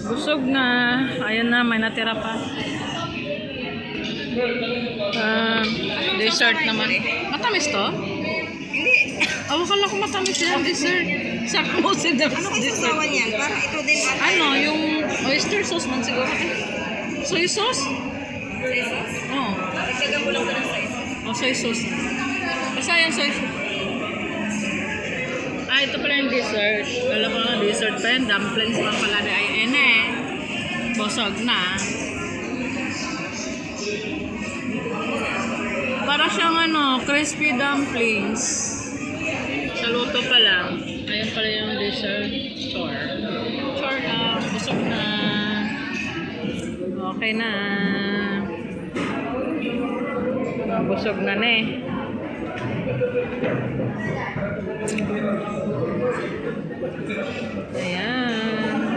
Busog na. Ayan na, may natira pa. Dessert naman. Matamis to? Hindi. Akala ko matamis yan, dessert. Sakto mo si Ano kasasawan yan? Para ito din. Ano, yung oyster sauce man siguro. Soy sauce? Soy sauce? Oo. Nagtagan mo lang ko ng soy sauce. Oh, soy sauce. Basta yan, soy sauce. Ah, ito pala yung dessert. Kala ko nga dessert pa yan. Dumplings pa pala na ay ene. Bosog na. Para siyang ano, crispy dumplings. Sa luto pa lang. Ayan pala yung dessert. Chor. Chor na. Busog na. Okay na. Busog na na eh. Ayan.